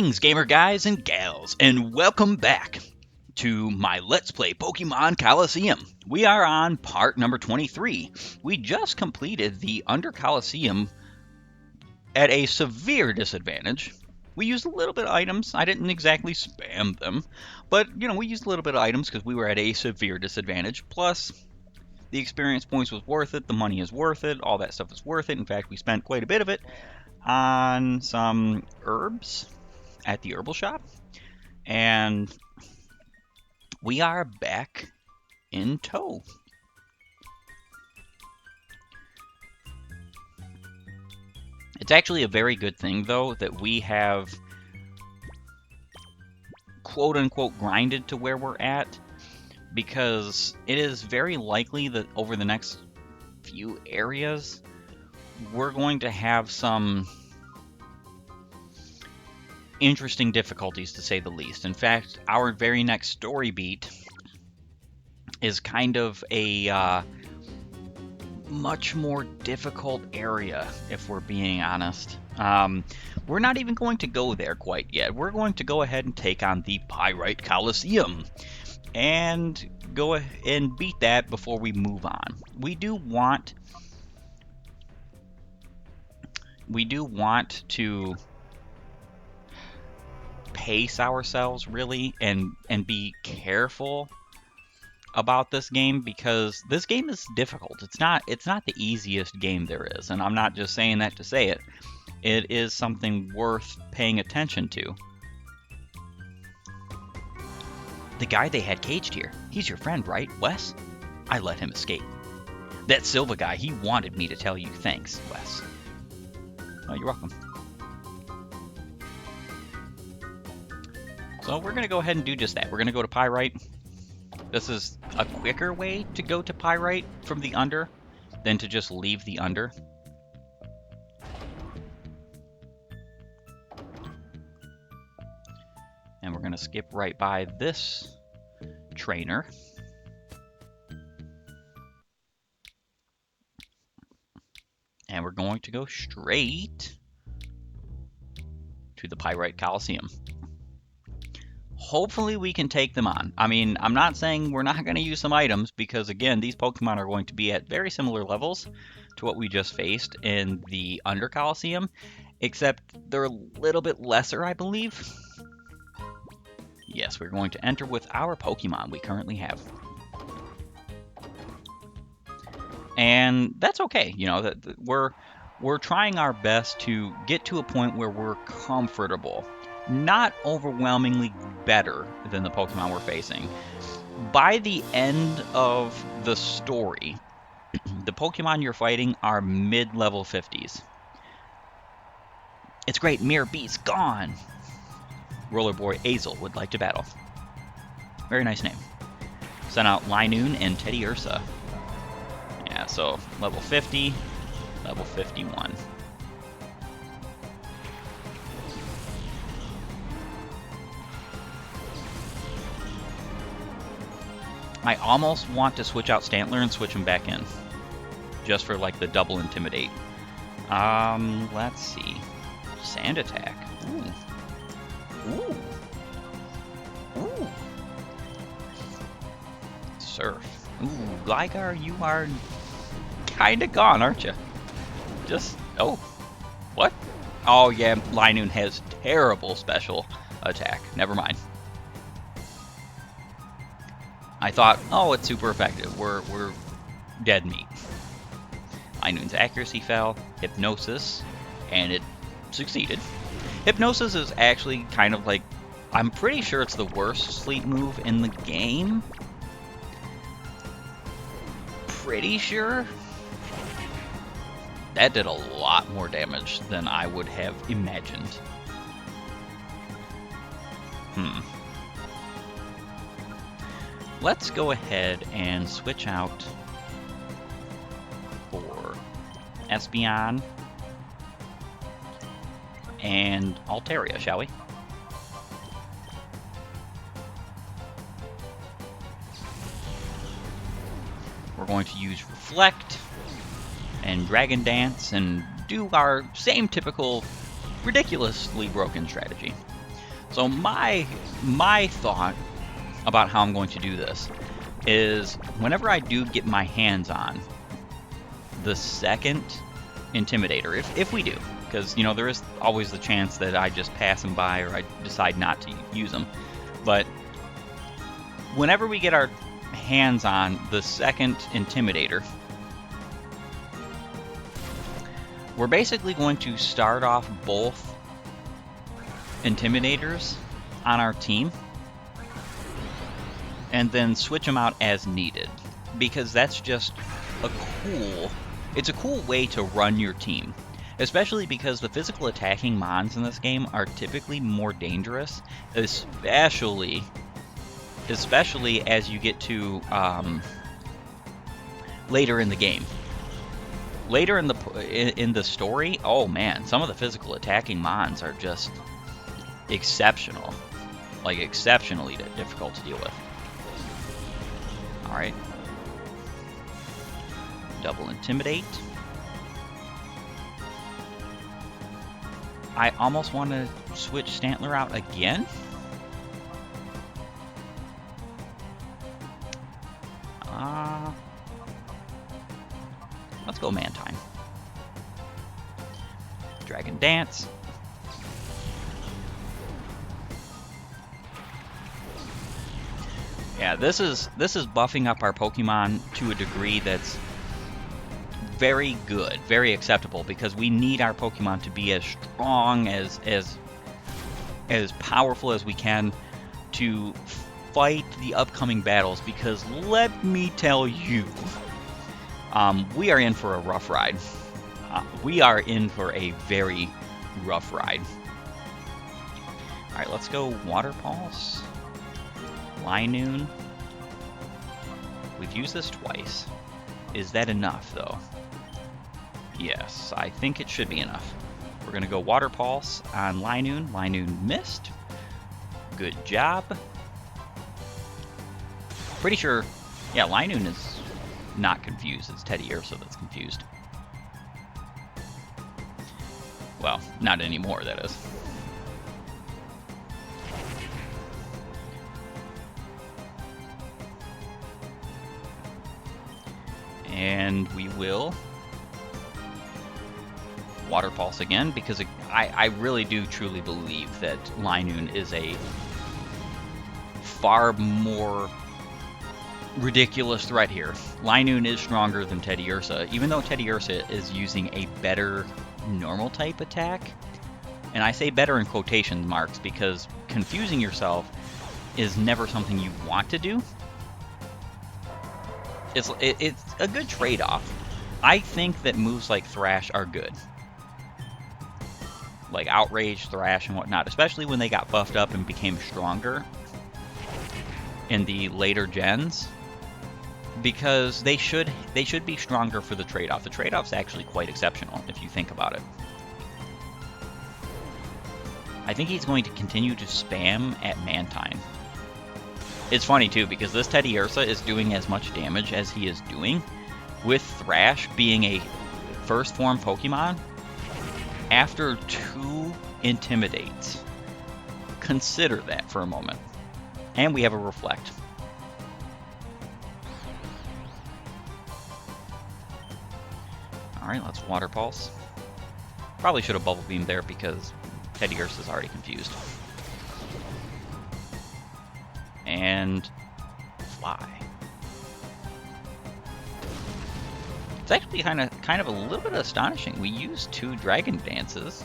Greetings, gamer guys and gals, and welcome back to my Let's Play Pokemon Coliseum. We are on part number 23. We just completed the Under Coliseum at a severe disadvantage. We used a little bit of items. I didn't exactly spam them, but, we used a little bit of items because we were at a severe disadvantage. Plus, the experience points was worth it, the money is worth it, all that stuff is worth it. In fact, we spent quite a bit of it on some herbs at the herbal shop, and we are back in tow. It's actually a very good thing, though, that we have quote-unquote grinded to where we're at, because it is very likely that over the next few areas we're going to have some interesting difficulties, to say the least. In fact, our very next story beat is kind of a much more difficult area, if we're being honest. We're not even going to go there quite yet. We're going to go ahead and take on the Pyrite Coliseum and go and beat that before we move on. We do want to pace ourselves, really, and be careful about this game, because this game is difficult. It's not the easiest game there is, and I'm not just saying that to say it. It is something worth paying attention to. The guy they had caged here, he's your friend, right, Wes? I let him escape. That Silva guy, he wanted me to tell you thanks, Wes. Oh, you're welcome. So we're going to go ahead and do just that. We're going to go to Pyrite. This is a quicker way to go to Pyrite from the Under than to just leave the Under. And we're going to skip right by this trainer. And we're going to go straight to the Pyrite Coliseum. Hopefully we can take them on. I mean, I'm not saying we're not going to use some items, because again, these Pokemon are going to be at very similar levels to what we just faced in the Under Coliseum, except they're a little bit lesser, I believe. Yes, we're going to enter with our Pokemon we currently have. And that's okay, we're trying our best to get to a point where we're comfortable. Not overwhelmingly better than the Pokemon we're facing. By the end of the story, the Pokemon you're fighting are mid-level 50s. It's great, Mirror Beast gone! Roller Boy Azel would like to battle. Very nice name. Sent out Linoon and Teddy Ursa. Yeah, so level 50, level 51. I almost want to switch out Stantler and switch him back in, just for like the double intimidate. Let's see. Sand attack. Ooh. Ooh. Ooh. Surf. Ooh, Gligar, you are kinda gone, aren't you? Oh. What? Oh yeah, Linoon has terrible special attack. Never mind. I thought, oh, it's super effective. We're dead meat. Linoon's accuracy fell, Hypnosis, and it succeeded. Hypnosis is actually kind of like, I'm pretty sure it's the worst sleep move in the game. Pretty sure. That did a lot more damage than I would have imagined. Let's go ahead and switch out for Espeon and Altaria, shall we? We're going to use Reflect and Dragon Dance and do our same typical ridiculously broken strategy. So my thought about how I'm going to do this is whenever I do get my hands on the second Intimidator, if we do, because, you know, there is always the chance that I just pass them by or I decide not to use them. But whenever we get our hands on the second Intimidator, we're basically going to start off both Intimidators on our team and then switch them out as needed, because that's just it's a cool way to run your team, especially because the physical attacking mons in this game are typically more dangerous, especially as you get to later in the game. Later in the story, oh man, some of the physical attacking mons are just exceptional, like exceptionally difficult to deal with. All right, double intimidate. I almost want to switch Stantler out again. Let's go Mantine. Dragon Dance. Yeah, this is buffing up our Pokemon to a degree that's very good, very acceptable, because we need our Pokemon to be as strong, as powerful as we can to fight the upcoming battles, because let me tell you, we are in for a rough ride. We are in for a very rough ride. Alright, let's go Water Pulse. Linoon. We've used this twice. Is that enough, though? Yes, I think it should be enough. We're going to go Water Pulse on Linoon. Linoon missed. Good job. Pretty sure, yeah, Linoon is not confused. It's Teddiursa that's confused. Well, not anymore, that is. And we will Water Pulse again, because I really do truly believe that Linoon is a far more ridiculous threat here. Linoon is stronger than Teddiursa, even though Teddiursa is using a better normal type attack. And I say better in quotation marks because confusing yourself is never something you want to do. It's a good trade-off. I think that moves like Thrash are good. Like Outrage, Thrash, and whatnot, especially when they got buffed up and became stronger in the later gens, because they should be stronger for the trade-off. The trade-off's actually quite exceptional if you think about it. I think he's going to continue to spam at Mantine. It's funny too, because this Teddiursa is doing as much damage as he is doing, with Thrash being a first form Pokemon after 2 Intimidates. Consider that for a moment. And we have a Reflect. Alright, let's Water Pulse. Probably should have Bubble Beam there because Teddiursa is already confused. And Fly. It's actually kind of a little bit astonishing. We used 2 Dragon Dances,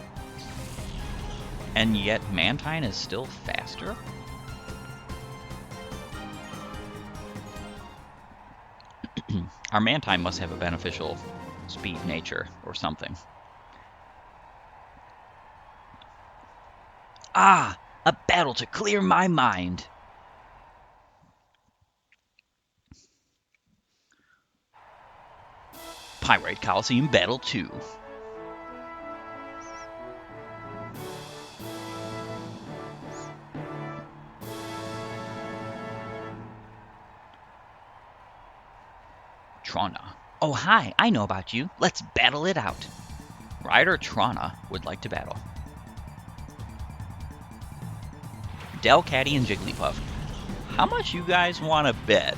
and yet Mantine is still faster. Our Mantine must have a beneficial speed nature or something. Ah, a battle to clear my mind. Pyrite Coliseum Battle 2. Trona. Oh, hi, I know about you. Let's battle it out. Ryder Trona would like to battle. Delcatty and Jigglypuff. How much you guys want to bet?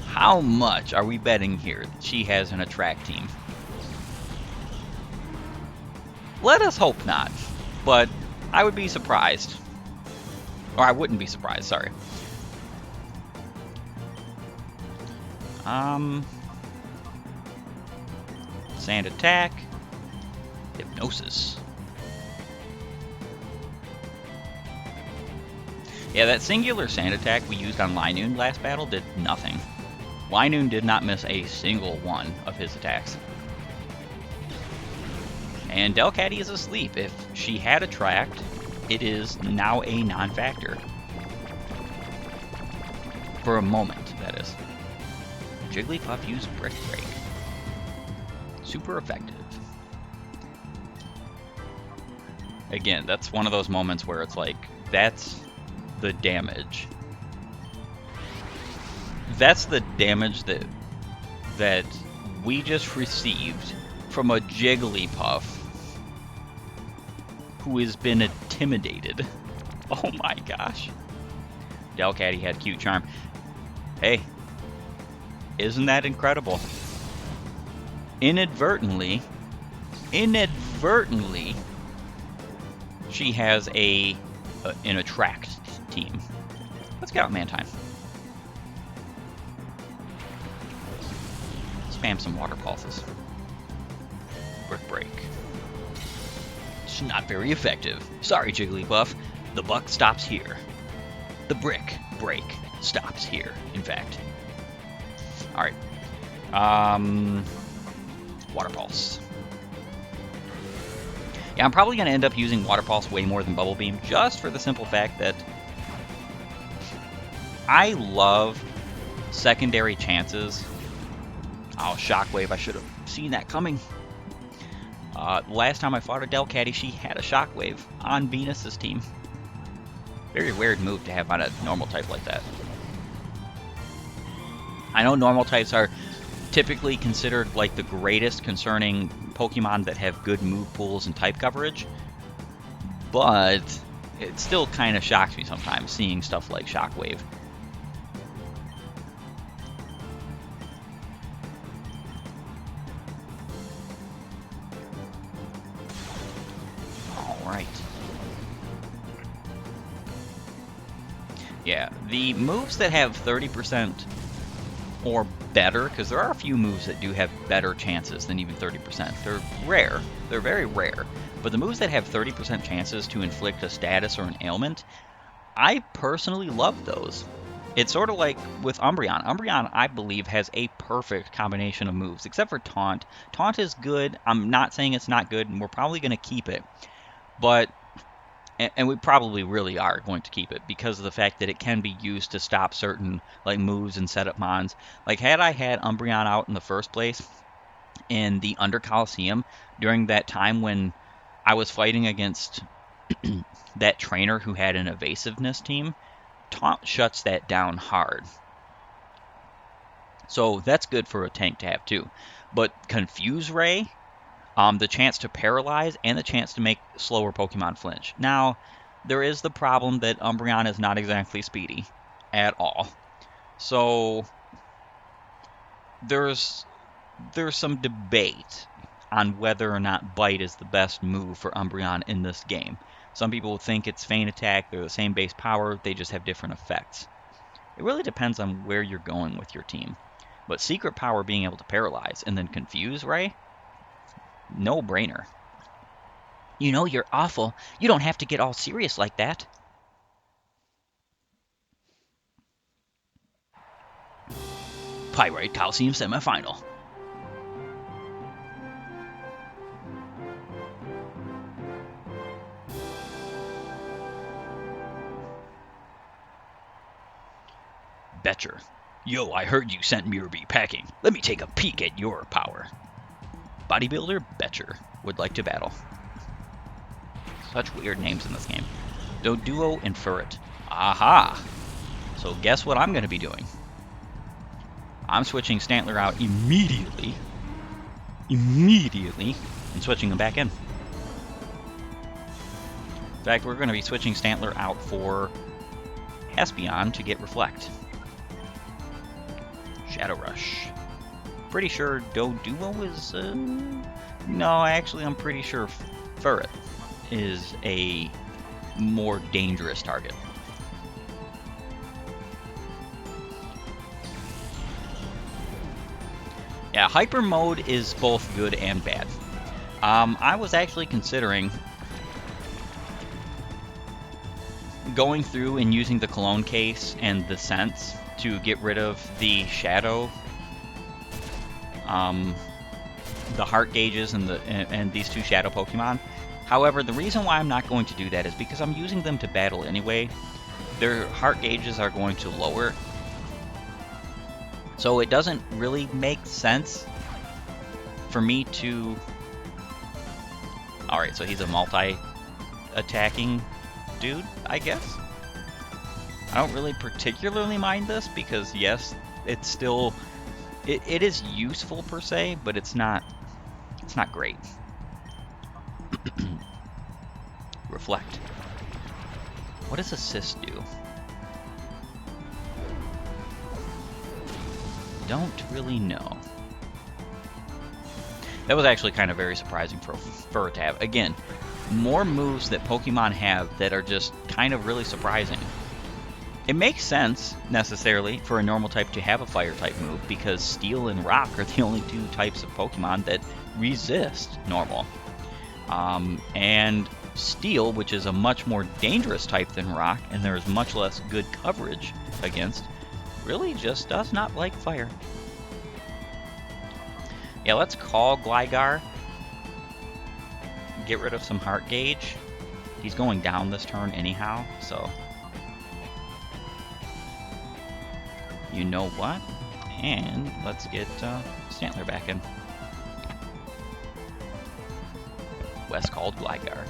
How much are we betting here that she has an attract team? Let us hope not, but I would be surprised. Or I wouldn't be surprised, sorry. Sand attack. Hypnosis. Yeah, that singular sand attack we used on Linoon last battle did nothing. Linoon did not miss a single one of his attacks. And Delcatty is asleep. If she had attract, it is now a non-factor. For a moment, that is. Jigglypuff used Brick Break. Super effective. Again, that's one of those moments where it's like, that's the damage. That's the damage that we just received from a Jigglypuff who has been intimidated. Oh my gosh. Delcatty had cute charm. Hey, isn't that incredible? Inadvertently, she has an attract team. Let's get out Mantine. Spam some water pulses. Brick Break. It's not very effective. Sorry, Jigglypuff. The buck stops here. The Brick Break stops here, in fact. Alright. Water Pulse. Yeah, I'm probably going to end up using Water Pulse way more than Bubble Beam, just for the simple fact that I love secondary chances. Oh, Shockwave, I should have seen that coming. Last time I fought a Delcatty, she had a Shockwave on Venus's team. Very weird move to have on a normal type like that. I know normal types are typically considered like the greatest concerning Pokemon that have good move pools and type coverage, but it still kind of shocks me sometimes seeing stuff like Shockwave. Alright. Yeah, the moves that have 30% or better, because there are a few moves that do have better chances than even 30%. They're rare. They're very rare. But the moves that have 30% chances to inflict a status or an ailment, I personally love those. It's sort of like with Umbreon. Umbreon, I believe, has a perfect combination of moves, except for Taunt. Taunt is good. I'm not saying it's not good, and we're probably going to keep it. But and we probably really are going to keep it because of the fact that it can be used to stop certain like moves and setup mons. Like had I had Umbreon out in the first place in the Under Coliseum during that time when I was fighting against that trainer who had an evasiveness team, Taunt shuts that down hard. So that's good for a tank to have too. But Confuse Ray, the chance to paralyze, and the chance to make slower Pokemon flinch. Now, there is the problem that Umbreon is not exactly speedy at all. So, there's some debate on whether or not Bite is the best move for Umbreon in this game. Some people think it's Feint Attack, they're the same base power, they just have different effects. It really depends on where you're going with your team. But Secret Power being able to paralyze, and then Confuse Ray? No brainer. You know you're awful. You don't have to get all serious like that. Pyrite Coliseum semifinal. Betcher. Yo, I heard you sent Mirabee packing. Let me take a peek at your power. Bodybuilder Betcher would like to battle. Such weird names in this game. Doduo and Furret. Aha! So guess what I'm going to be doing? I'm switching Stantler out immediately. And switching him back in. In fact, we're going to be switching Stantler out for Espeon to get Reflect. Shadow Rush. Pretty sure Doduo is... No, actually, I'm pretty sure Ferret is a more dangerous target. Yeah, Hyper Mode is both good and bad. I was actually considering going through and using the Cologne case and the Sense to get rid of the Shadow, the Heart Gauges and these two Shadow Pokemon. However, the reason why I'm not going to do that is because I'm using them to battle anyway. Their Heart Gauges are going to lower, so it doesn't really make sense for me to... Alright, so he's a multi-attacking dude, I guess. I don't really particularly mind this because, yes, it's still... It is useful per se, but it's not great. Reflect. What does Assist do? Don't really know. That was actually kind of very surprising for it to have. Again, more moves that Pokemon have that are just kind of really surprising. It makes sense, necessarily, for a normal type to have a fire type move, because Steel and Rock are the only two types of Pokemon that resist normal. And Steel, which is a much more dangerous type than Rock, and there is much less good coverage against, really just does not like fire. Yeah, let's call Gligar. Get rid of some Heart Gauge. He's going down this turn anyhow, so... You know what? And let's get Stantler back in. Wes called Gligar.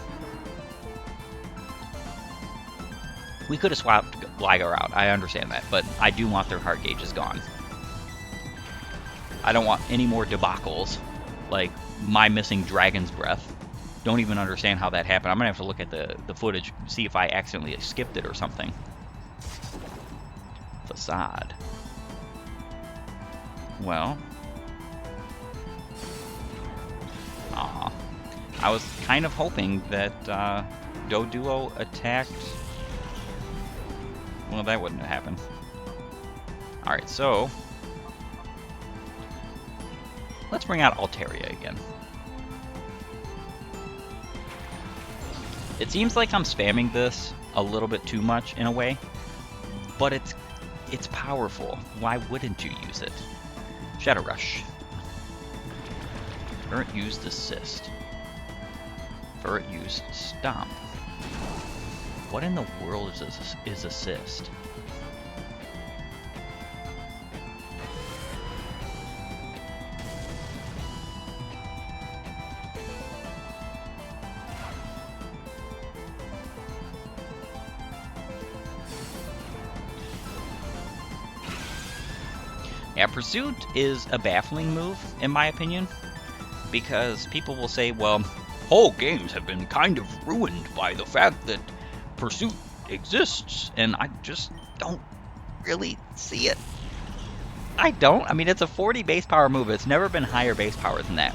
We could have swapped Gligar out, I understand that, but I do want their Heart Gauges gone. I don't want any more debacles, like my missing Dragon's Breath. Don't even understand how that happened. I'm going to have to look at the footage, see if I accidentally skipped it or something. Facade. Well. Aw. I was kind of hoping that Doduo attacked... Well, that wouldn't have happened. Alright, so... Let's bring out Altaria again. It seems like I'm spamming this a little bit too much in a way, but it's powerful. Why wouldn't you use it? Shadow Rush. Ferret used Assist. Ferret used Stomp. What in the world is Assist? Yeah, Pursuit is a baffling move, in my opinion, because people will say, well, whole games have been kind of ruined by the fact that Pursuit exists, and I just don't really see it. I don't. I mean, it's a 40 base power move. It's never been higher base power than that.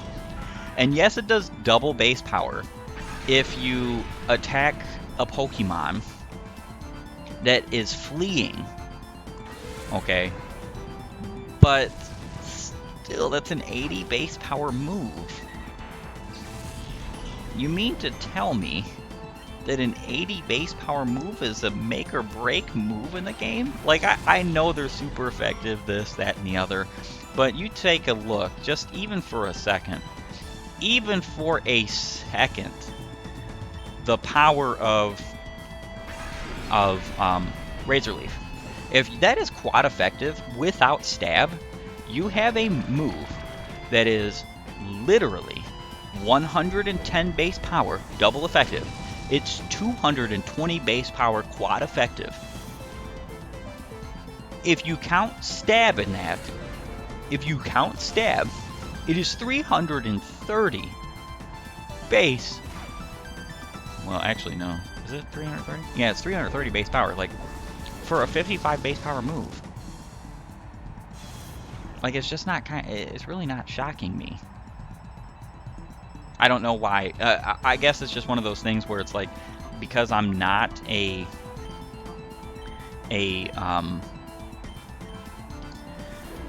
And yes, it does double base power if you attack a Pokemon that is fleeing, okay? But still, that's an 80 base power move. You mean to tell me that an 80 base power move is a make or break move in the game? Like, I know they're super effective, this, that, and the other, but you take a look, just even for a second, the power of Razor Leaf. If that is quad effective without stab, you have a move that is literally 110 base power, double effective. It's 220 base power quad effective. If you count stab in that, it is 330 base. Well, actually, no. Is it 330? Yeah, it's 330 base power. Like, for a 55 base power move. Like, it's just not it's really not shocking me. I don't know why. I guess it's just one of those things where it's like, because I'm not a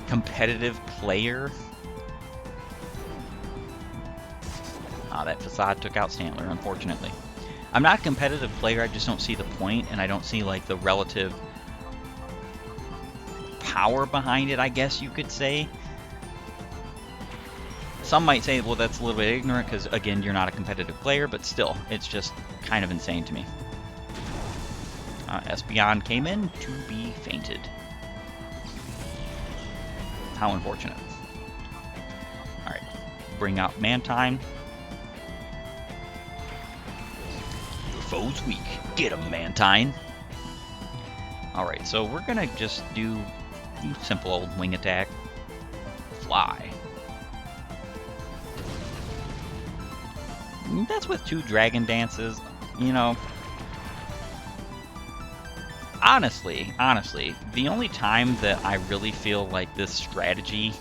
competitive player. That facade took out Stantler, unfortunately. I'm not a competitive player, I just don't see the point, and I don't see like the relative power behind it, I guess you could say. Some might say, well, that's a little bit ignorant because, again, you're not a competitive player, but still, it's just kind of insane to me. Espeon came in to be fainted. How unfortunate. Alright, bring out Mantine. Your foe's weak. Get him, Mantine. Alright, so we're gonna just do simple old wing attack. Fly. That's with 2 Dragon Dances, you know. Honestly, the only time that I really feel like this strategy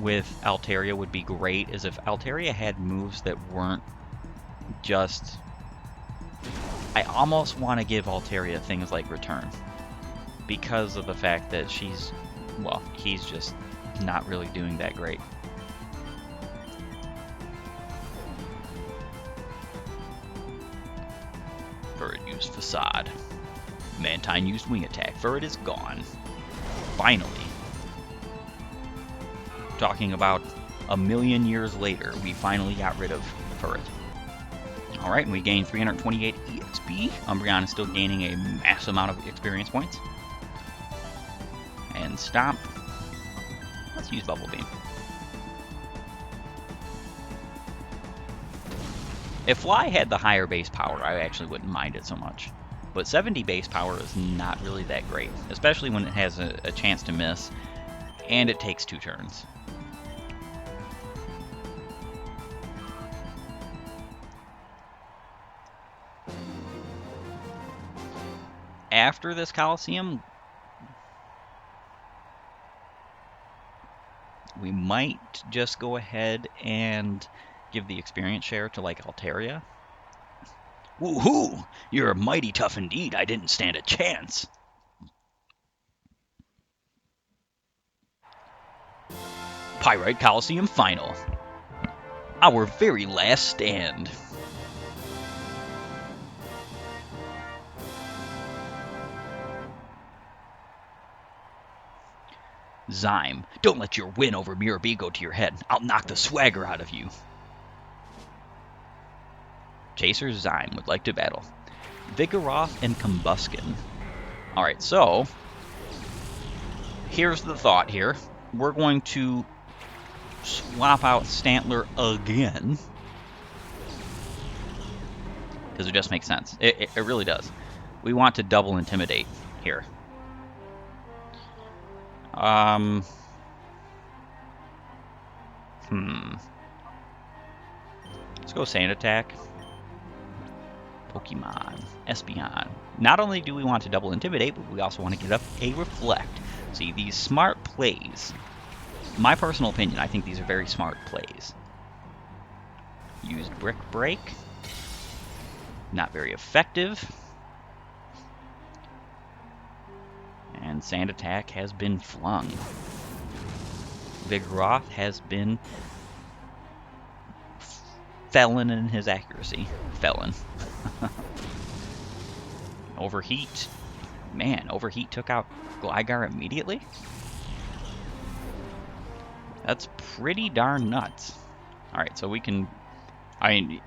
with Altaria would be great is if Altaria had moves that weren't just... I almost want to give Altaria things like Return. Because of the fact that she's... well, he's just not really doing that great. Furret used Facade. Mantine used Wing Attack. Furret is gone. Finally. Talking about a million years later, we finally got rid of Furret. Alright, and we gained 328 EXP. Umbreon is still gaining a massive amount of experience points. And Stomp. Let's use Bubble Beam. If Fly had the higher base power, I actually wouldn't mind it so much. But 70 base power is not really that great, especially when it has a chance to miss, and it takes 2 turns. After this Colosseum, we might just go ahead and give the experience share to, like, Altaria. Woohoo! You're mighty tough indeed. I didn't stand a chance. Pyrite Coliseum Final. Our very last stand. Zyme, don't let your win over Mirabee go to your head. I'll knock the swagger out of you. Chaser Zyme would like to battle. Vigoroth and Combuskin. Alright, so here's the thought here. We're going to swap out Stantler again. Because it just makes sense. It really does. We want to double Intimidate here. Let's go Sand Attack. Pokemon. Espeon. Not only do we want to double Intimidate, but we also want to get up a Reflect. See, these smart plays. My personal opinion, I think these are very smart plays. Used Brick Break. Not very effective. And Sand Attack has been flung. Vigoroth has been felon in his accuracy. Felon. Overheat. Man, Overheat took out Gligar immediately? That's pretty darn nuts. Alright, so we can... I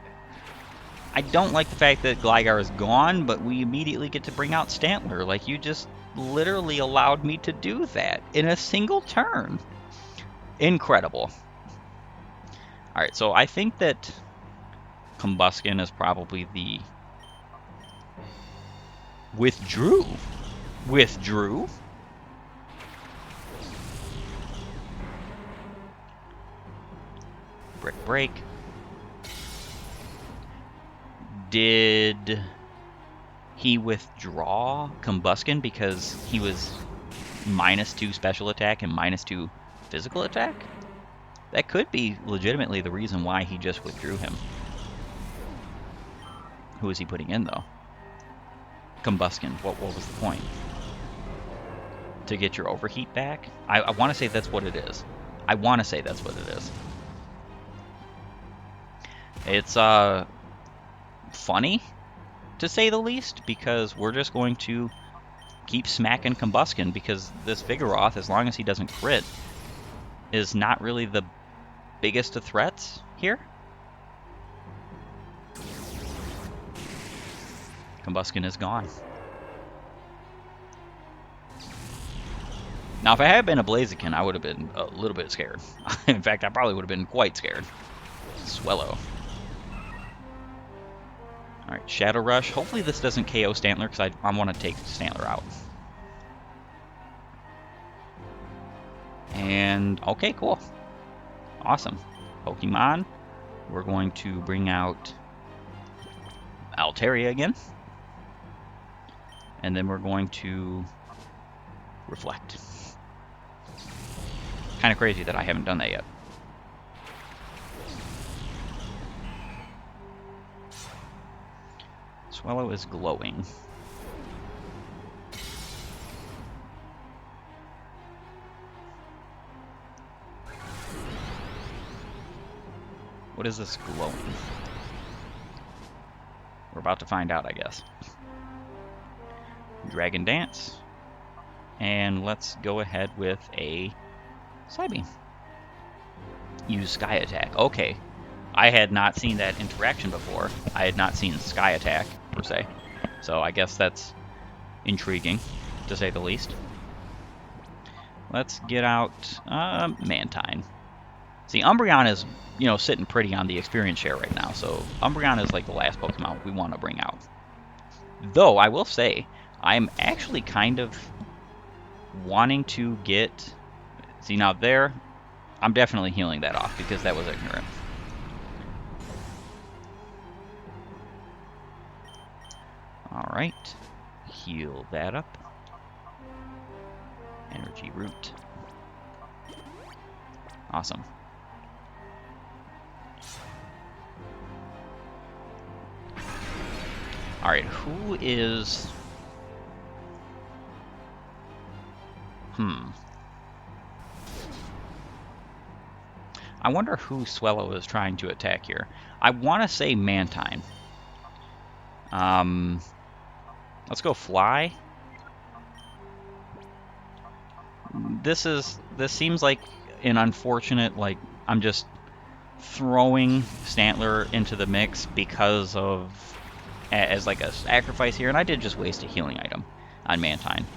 don't like the fact that Gligar is gone, but we immediately get to bring out Stantler. Like, you just literally allowed me to do that in a single turn. Incredible. Alright, so I think that Combuskin is probably the... Withdrew. Brick Break. Did he withdraw Combuskin because he was -2 special attack and -2 physical attack? That could be legitimately the reason why he just withdrew him. Who is he putting in, though? Combuskin. What was the point? To get your overheat back? I want to say that's what it is. I want to say that's what it is. It's funny, to say the least, because we're just going to keep smacking Combuskin because this Vigoroth, as long as he doesn't crit, is not really the biggest of threats here. Combuskin is gone. Now, if I had been a Blaziken, I would have been a little bit scared. In fact, I probably would have been quite scared. Swellow. Alright, Shadow Rush. Hopefully this doesn't KO Stantler, because I want to take Stantler out. And, okay, cool. Awesome. Pokemon. We're going to bring out Altaria again. And then we're going to Reflect. Kind of crazy that I haven't done that yet. Swellow is glowing. What is this glowing? We're about to find out, I guess. Dragon Dance. And let's go ahead with a Psybeam. Use Sky Attack. Okay. I had not seen that interaction before. I had not seen Sky Attack, per se. So I guess that's intriguing, to say the least. Let's get out Mantine. See, Umbreon is, you know, sitting pretty on the experience share right now. So Umbreon is like the last Pokemon we want to bring out. Though, I will say, I'm actually kind of wanting to get... See, now there, I'm definitely healing that off because that was ignorant. Alright, heal that up. Energy Root. Awesome. Alright, who is... I wonder who Swellow is trying to attack here. I want to say Mantine. Let's go Fly. This seems like an unfortunate, like, I'm just throwing Stantler into the mix because of, as like a sacrifice here, and I did just waste a healing item on Mantine.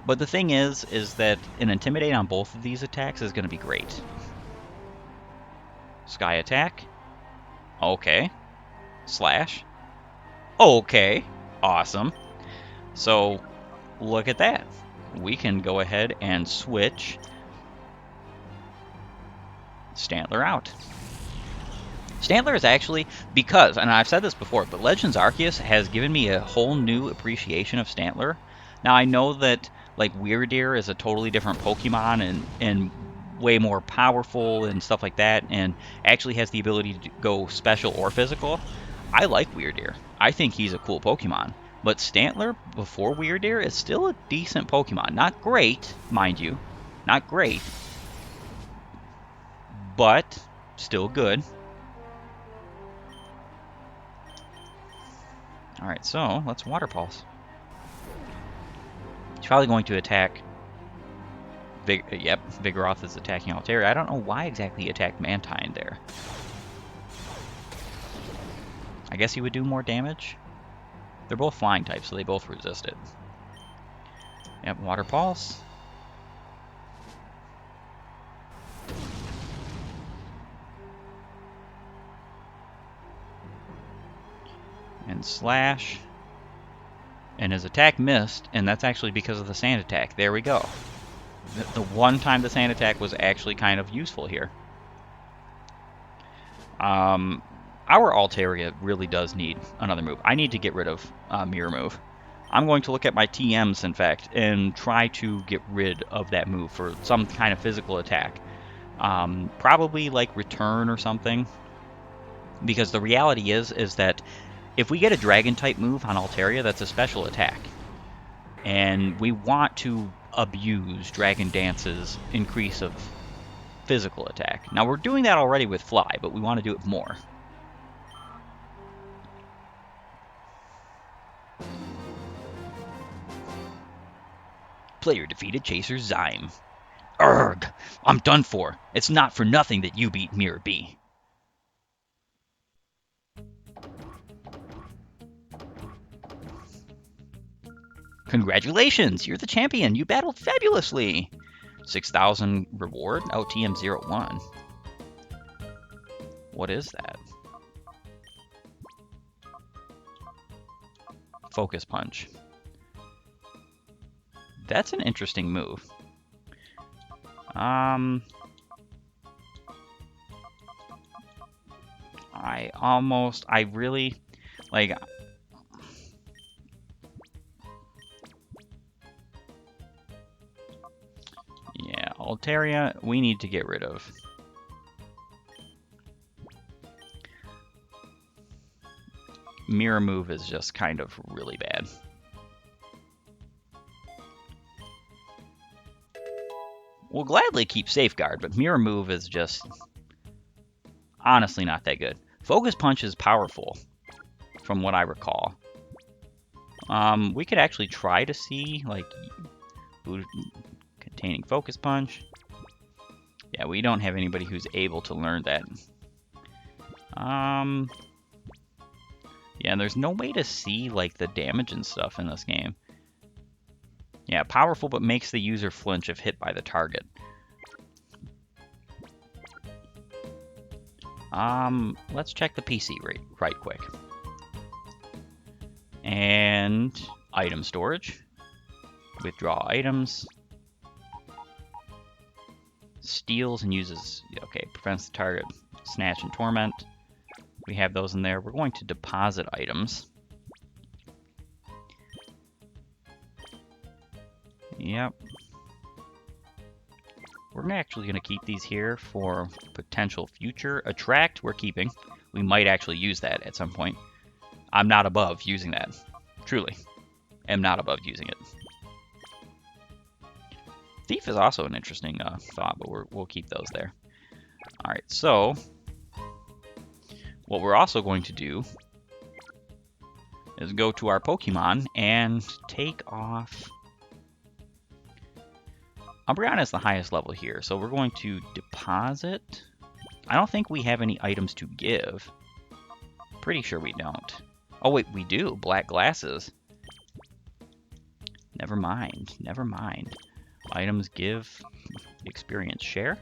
But the thing is that an Intimidate on both of these attacks is going to be great. Sky Attack. Okay. Slash. Okay. Awesome. So, look at that. We can go ahead and switch Stantler out. Stantler is actually, because, and I've said this before, but Legends Arceus has given me a whole new appreciation of Stantler. Now, I know that, like, Weirdeer is a totally different Pokemon and way more powerful and stuff like that, and actually has the ability to go special or physical. I like Weirdeer. I think he's a cool Pokemon. But Stantler, before Weirdeer, is still a decent Pokemon. Not great, mind you. Not great. But still good. Alright, so let's Water Pulse. He's probably going to attack... Yep, Vigoroth is attacking Altaria. I don't know why exactly he attacked Mantine there. I guess he would do more damage. They're both flying types, so they both resist it. Yep, Water Pulse. And Slash. And his attack missed, and that's actually because of the Sand Attack. There we go. The one time the Sand Attack was actually kind of useful here. Our Altaria really does need another move. I need to get rid of Mirror Move. I'm going to look at my TMs, in fact, and try to get rid of that move for some kind of physical attack. Probably like return or something. Because the reality is that if we get a dragon type move on Altaria, that's a special attack. And we want to abuse Dragon Dance's increase of physical attack. Now we're doing that already with Fly, but we want to do it more. Player defeated Chaser Zyme. Urgh! I'm done for. It's not for nothing that you beat Mirror B. Congratulations! You're the champion! You battled fabulously! 6,000 reward? Oh, TM01. What is that? Focus Punch. That's an interesting move. I really, like, yeah, Altaria, we need to get rid of. Mirror move is just kind of really bad. We'll gladly keep Safeguard, but Mirror move is just honestly not that good. Focus Punch is powerful, from what I recall. We could actually try to see, like, containing Focus Punch. Yeah, we don't have anybody who's able to learn that. Yeah, there's no way to see, like, the damage and stuff in this game. Yeah, powerful, but makes the user flinch if hit by the target. Let's check the PC right quick. And item storage. Withdraw items. Steals and uses, okay, prevents the target, snatch and torment. We have those in there. We're going to deposit items. Yep. We're actually going to keep these here for potential future. Attract, we're keeping. We might actually use that at some point. I'm not above using that. Truly. Am not above using it. Thief is also an interesting thought, but we'll keep those there. Alright, so what we're also going to do is go to our Pokemon and take off... Umbreon is the highest level here, so we're going to deposit. I don't think we have any items to give. Pretty sure we don't. Oh wait, we do. Black glasses. Never mind. Never mind. Items give experience share.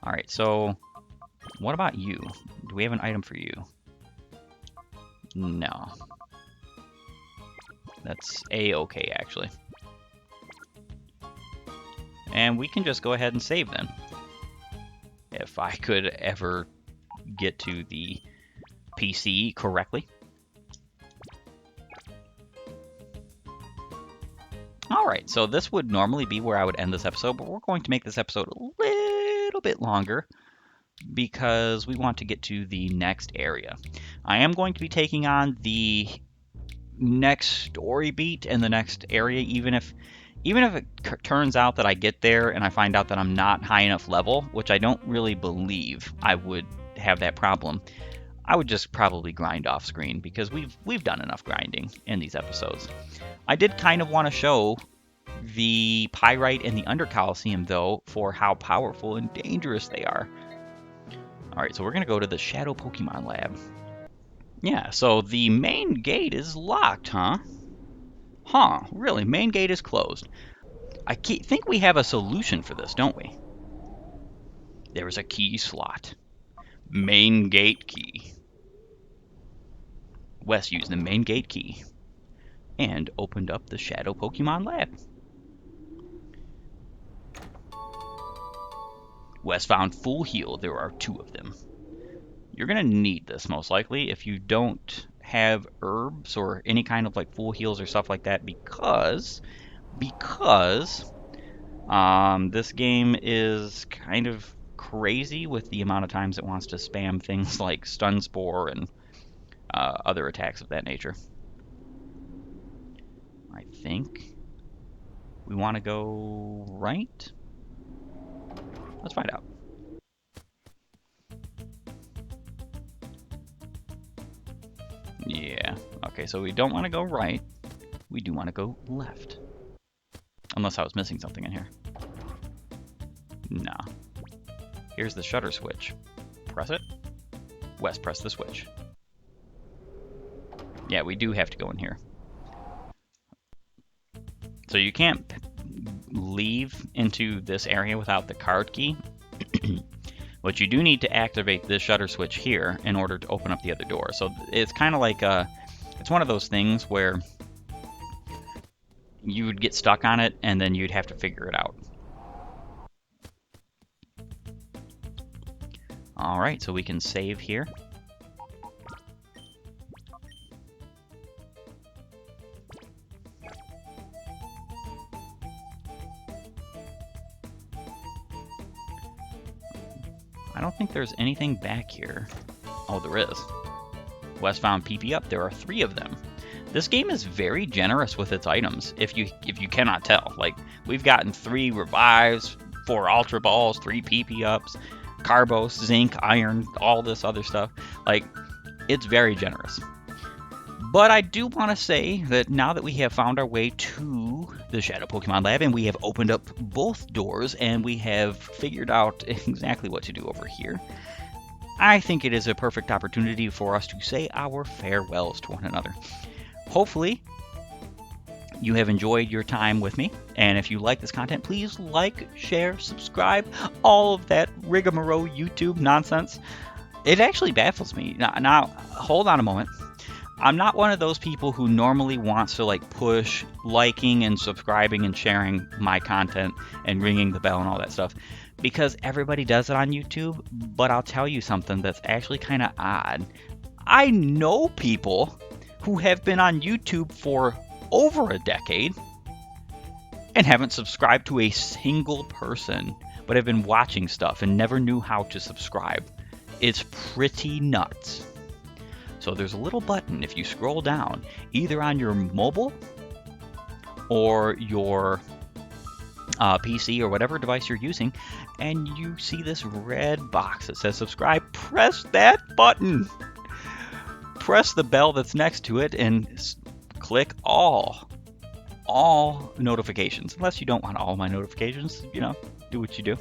Alright, so what about you? Do we have an item for you? No. That's A-okay, actually. And we can just go ahead and save then. If I could ever get to the PC correctly. Alright, so this would normally be where I would end this episode, but we're going to make this episode a little bit longer because we want to get to the next area. I am going to be taking on the next story beat and the next area, even if it turns out that I get there and I find out that I'm not high enough level, which I don't really believe I would have that problem, I would just probably grind off screen because we've done enough grinding in these episodes. I did kind of want to show the Pyrite and the Under Coliseum, though, for how powerful and dangerous they are. Alright, so we're going to go to the Shadow Pokemon Lab. Yeah, so the main gate is locked, huh? Huh, really, main gate is closed. I think we have a solution for this, don't we? There is a key slot. Main gate key. Wes used the main gate key and opened up the Shadow Pokemon Lab. Wes found full heal. There are 2 of them. You're going to need this, most likely. If you don't have herbs or any kind of like full heals or stuff like that because this game is kind of crazy with the amount of times it wants to spam things like Stun Spore and other attacks of that nature. I think we want to go right. Let's find out. Yeah, okay, so we don't want to go right. We do want to go left. Unless I was missing something in here. Nah. Here's the shutter switch. Press it. Wes, press the switch. Yeah, we do have to go in here. So you can't leave into this area without the card key. But you do need to activate this shutter switch here in order to open up the other door. So it's kind of like it's one of those things where you would get stuck on it and then you'd have to figure it out. All right, so we can save here. I don't think there's anything back here. Oh, there is. Wes found PP up. There are 3 of them. This game is very generous with its items, if you cannot tell. Like, we've gotten 3 revives, 4 ultra balls, 3 PP ups, carbos, zinc, iron, all this other stuff. Like, it's very generous. But I do want to say that now that we have found our way to the Shadow Pokemon Lab and we have opened up both doors and we have figured out exactly what to do over here, I think it is a perfect opportunity for us to say our farewells to one another. Hopefully, you have enjoyed your time with me, and if you like this content, please like, share, subscribe, all of that rigmarole YouTube nonsense. It actually baffles me. Now, hold on a moment. I'm not one of those people who normally wants to like push liking and subscribing and sharing my content and ringing the bell and all that stuff, because everybody does it on YouTube. But I'll tell you something that's actually kind of odd. I know people who have been on YouTube for over a decade and haven't subscribed to a single person, but have been watching stuff and never knew how to subscribe. It's pretty nuts. So there's a little button if you scroll down, either on your mobile or your PC or whatever device you're using, and you see this red box that says subscribe. Press that button. Press the bell that's next to it and click all notifications. Unless you don't want all my notifications, you know, do what you do.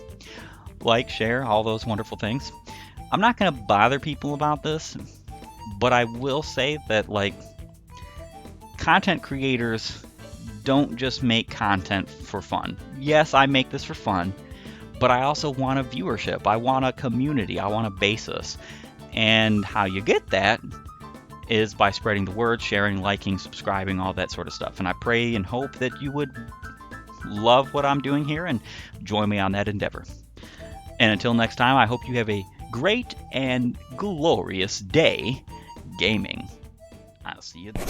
Like, share, all those wonderful things. I'm not going to bother people about this, but I will say that, like, content creators don't just make content for fun. Yes, I make this for fun, but I also want a viewership. I want a community. I want a basis. And how you get that is by spreading the word, sharing, liking, subscribing, all that sort of stuff. And I pray and hope that you would love what I'm doing here and join me on that endeavor. And until next time, I hope you have a great and glorious day gaming. I'll see you then.